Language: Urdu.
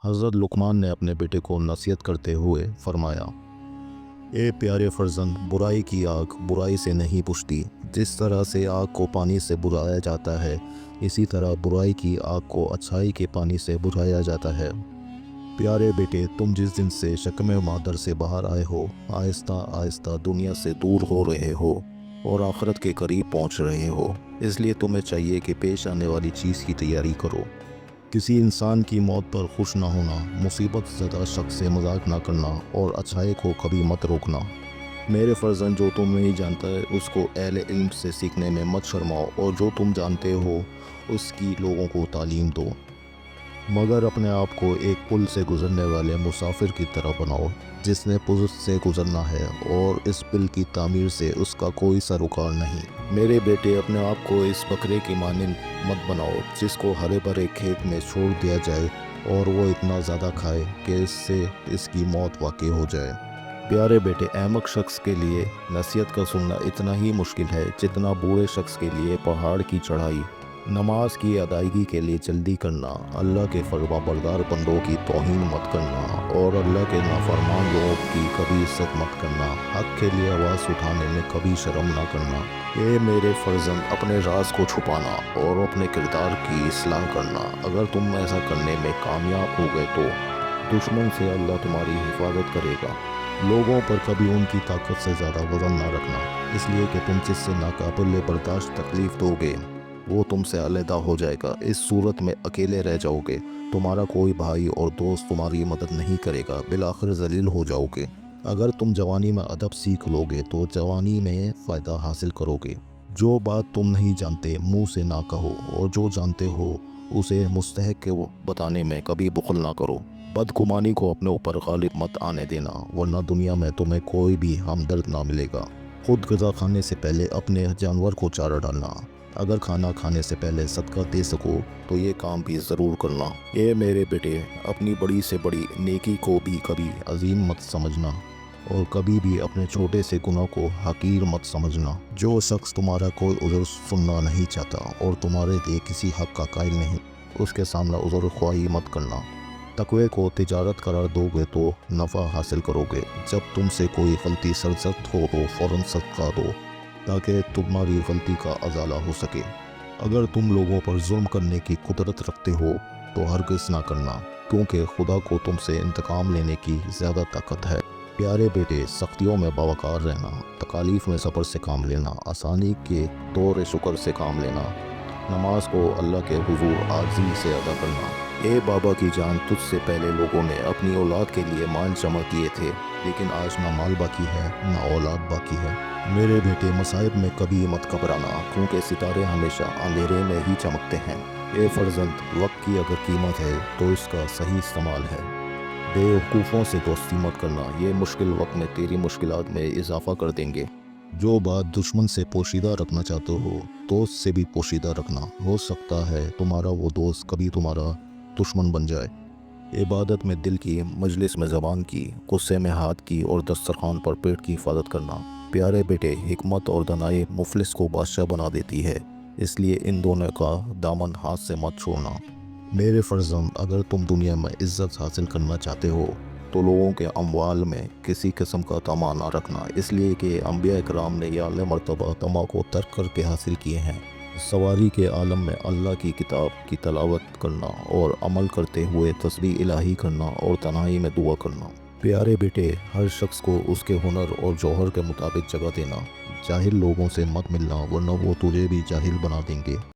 حضرت لقمان نے اپنے بیٹے کو نصیحت کرتے ہوئے فرمایا، اے پیارے فرزند، برائی کی آگ برائی سے نہیں بجھتی۔ جس طرح سے آگ کو پانی سے بجھایا جاتا ہے، اسی طرح برائی کی آگ کو اچھائی کے پانی سے بجھایا جاتا ہے۔ پیارے بیٹے، تم جس دن سے شکم مادر سے باہر آئے ہو، آہستہ آہستہ دنیا سے دور ہو رہے ہو اور آخرت کے قریب پہنچ رہے ہو۔ اس لیے تمہیں چاہیے کہ پیش آنے والی چیز کی تیاری کرو۔ کسی انسان کی موت پر خوش نہ ہونا، مصیبت زدہ شخص سے مذاق نہ کرنا اور اچھائی کو کبھی مت روکنا۔ میرے فرزند، جو تم نہیں جانتا ہے اس کو اہل علم سے سیکھنے میں مت شرماؤ، اور جو تم جانتے ہو اس کی لوگوں کو تعلیم دو، مگر اپنے آپ کو ایک پل سے گزرنے والے مسافر کی طرح بناؤ جس نے پل سے گزرنا ہے، اور اس پل کی تعمیر سے اس کا کوئی سروکار نہیں۔ میرے بیٹے، اپنے آپ کو اس بکرے کی مانند مت بناؤ جس کو ہرے بھرے کھیت میں چھوڑ دیا جائے اور وہ اتنا زیادہ کھائے کہ اس سے اس کی موت واقع ہو جائے۔ پیارے بیٹے، احمق شخص کے لیے نصیحت کا سننا اتنا ہی مشکل ہے جتنا بوڑھے شخص کے لیے پہاڑ کی چڑھائی۔ نماز کی ادائیگی کے لیے جلدی کرنا، اللہ کے فرما بردار بندوں کی توہین مت کرنا اور اللہ کے نافرمان لوگوں کی کبھی عزت مت کرنا، حق کے لیے آواز اٹھانے میں کبھی شرم نہ کرنا۔ اے میرے فرزند، اپنے راز کو چھپانا اور اپنے کردار کی اصلاح کرنا۔ اگر تم ایسا کرنے میں کامیاب ہو گئے تو دشمن سے اللہ تمہاری حفاظت کرے گا۔ لوگوں پر کبھی ان کی طاقت سے زیادہ وزن نہ رکھنا، اس لیے کہ تم جس سے ناقابل برداشت تکلیف دو گے وہ تم سے علیحدہ ہو جائے گا۔ اس صورت میں اکیلے رہ جاؤ گے، تمہارا کوئی بھائی اور دوست تمہاری مدد نہیں کرے گا، بالآخر ذلیل ہو جاؤ گے۔ اگر تم جوانی میں ادب سیکھ لو گے تو جوانی میں فائدہ حاصل کرو گے۔ جو بات تم نہیں جانتے منہ سے نہ کہو، اور جو جانتے ہو اسے مستحق کے بتانے میں کبھی بخل نہ کرو۔ بدگمانی کو اپنے اوپر غالب مت آنے دینا، ورنہ دنیا میں تمہیں کوئی بھی ہمدرد نہ ملے گا۔ خود غذا کھانے سے پہلے اپنے جانور کو چارہ ڈالنا، اگر کھانا کھانے سے پہلے صدقہ دے سکو تو یہ کام بھی ضرور کرنا۔ اے میرے بیٹے، اپنی بڑی سے بڑی نیکی کو بھی کبھی عظیم مت سمجھنا، اور کبھی بھی اپنے چھوٹے سے گناہ کو حقیر مت سمجھنا۔ جو شخص تمہارا کوئی عذر سننا نہیں چاہتا اور تمہارے لیے کسی حق کا قائل نہیں، اس کے سامنے عذر خواہی مت کرنا۔ تقوی کو تجارت قرار دو گے تو نفع حاصل کرو گے۔ جب تم سے کوئی غلطی سرزد ہو تو فوراً صدقہ دو تاکہ تمہاری غلطی کا ازالہ ہو سکے۔ اگر تم لوگوں پر ظلم کرنے کی قدرت رکھتے ہو تو ہرگز نہ کرنا، کیونکہ خدا کو تم سے انتقام لینے کی زیادہ طاقت ہے۔ پیارے بیٹے، سختیوں میں باوقار رہنا، تکالیف میں صبر سے کام لینا، آسانی کے دور شکر سے کام لینا، نماز کو اللہ کے حضور عاجزی سے ادا کرنا۔ اے بابا کی جان، تجھ سے پہلے لوگوں نے اپنی اولاد کے لیے مال جمع کیے تھے، لیکن آج نہ مال باقی ہے نہ اولاد باقی ہے۔ میرے بیٹے، مصائب میں کبھی مت گھبرانا، کیونکہ ستارے ہمیشہ اندھیرے میں ہی چمکتے ہیں۔ اے فرزند، وقت کی اگر قیمت ہے تو اس کا صحیح استعمال ہے۔ بے وقوفوں سے دوستی مت کرنا، یہ مشکل وقت میں تیری مشکلات میں اضافہ کر دیں گے۔ جو بات دشمن سے پوشیدہ رکھنا چاہتے ہو دوست سے بھی پوشیدہ رکھنا، ہو سکتا ہے تمہارا وہ دوست کبھی تمہارا دشمن بن جائے۔ عبادت میں دل کی، مجلس میں زبان کی، غصے میں ہاتھ کی اور دسترخوان پر پیٹ کی حفاظت کرنا۔ پیارے بیٹے، حکمت اور دانائی مفلس کو بادشاہ بنا دیتی ہے، اس لیے ان دونوں کا دامن ہاتھ سے مت چھوڑنا۔ میرے فرزند، اگر تم دنیا میں عزت حاصل کرنا چاہتے ہو تو لوگوں کے اموال میں کسی قسم کا طمع نہ رکھنا، اس لیے کہ انبیاء اکرام نے یہ اعلی مرتبہ طمع کو ترک کر کے حاصل کیے ہیں۔ سواری کے عالم میں اللہ کی کتاب کی تلاوت کرنا اور عمل کرتے ہوئے تسبیح الہی کرنا اور تنہائی میں دعا کرنا۔ پیارے بیٹے، ہر شخص کو اس کے ہنر اور جوہر کے مطابق جگہ دینا۔ جاہل لوگوں سے مت ملنا، ورنہ وہ تجھے بھی جاہل بنا دیں گے۔